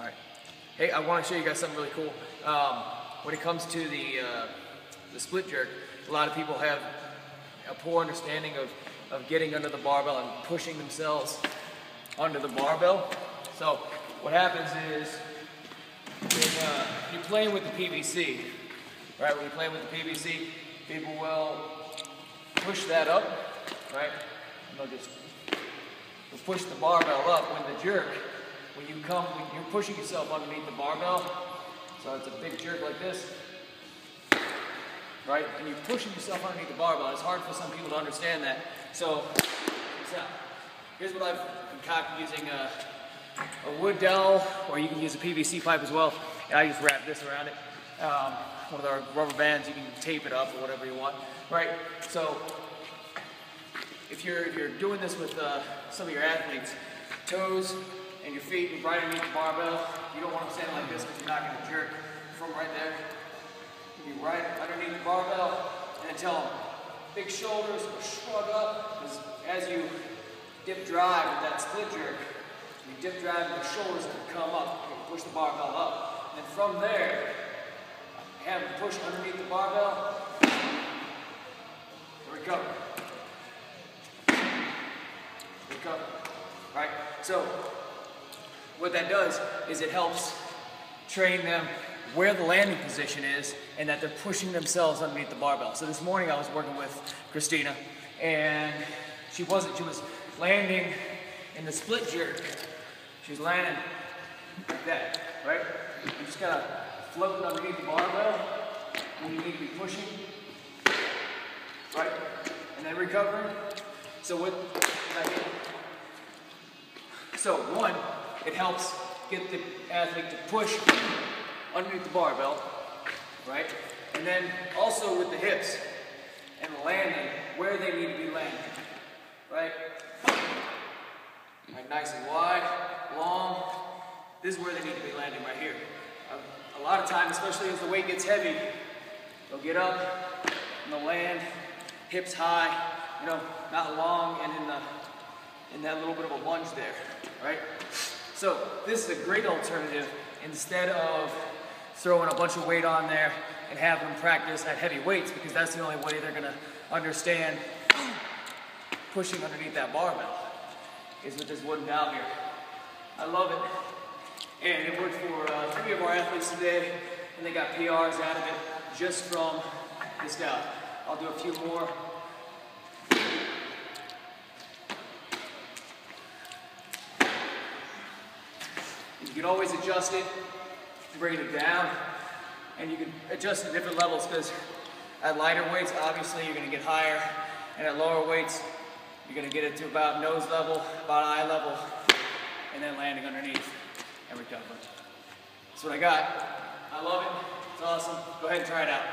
Alright. Hey, I want to show you guys something really cool. When it comes to the split jerk, a lot of people have a poor understanding of getting under the barbell and pushing themselves under the barbell. So what happens is when you're playing with the PVC, right? When you're playing with the PVC, people will push that up, right? And they'll just push the barbell up. When the jerk, when you're pushing yourself underneath the barbell, so it's a big jerk like this, right? And you're pushing yourself underneath the barbell. It's hard for some people to understand that. So, here's what I've concocted using a wood dowel, or you can use a PVC pipe as well. And I just wrap this around it. One of our rubber bands, you can tape it up or whatever you want, right? So, if you're doing this with some of your athletes, toes and your feet right underneath the barbell, you don't want to stand like this because you're not going to jerk from right there. You right underneath the barbell, and then tell them, big shoulders, shrug up, because as you dip drive with that split jerk, you dip drive and the shoulders can come up, you push the barbell up. And from there, have them push underneath the barbell, and recover. Recover, right? So, what that does is it helps train them where the landing position is and that they're pushing themselves underneath the barbell. So this morning I was working with Christina and she was landing in the split jerk. She was landing like that, right? You just kind of floating underneath the barbell when you need to be pushing, right? And then recovering. So one, it helps get the athlete to push underneath the barbell, right? And then also with the hips and the landing, where they need to be landing, right? Right, nice and wide, long. This is where they need to be landing right here. A lot of times, especially as the weight gets heavy, they'll get up and they'll land, hips high, you know, not long and in that little bit of a lunge there, right? So this is a great alternative instead of throwing a bunch of weight on there and having them practice at heavy weights, because that's the only way they're going to understand pushing underneath that barbell is with this wooden dowel here. I love it. And it worked for 3 of our athletes today, and they got PRs out of it just from this dowel. I'll do a few more. You can always adjust it, bring it down, and you can adjust at different levels, because at lighter weights, obviously, you're going to get higher, and at lower weights, you're going to get it to about nose level, about eye level, and then landing underneath and recovering. That's what I got. I love it. It's awesome. Go ahead and try it out.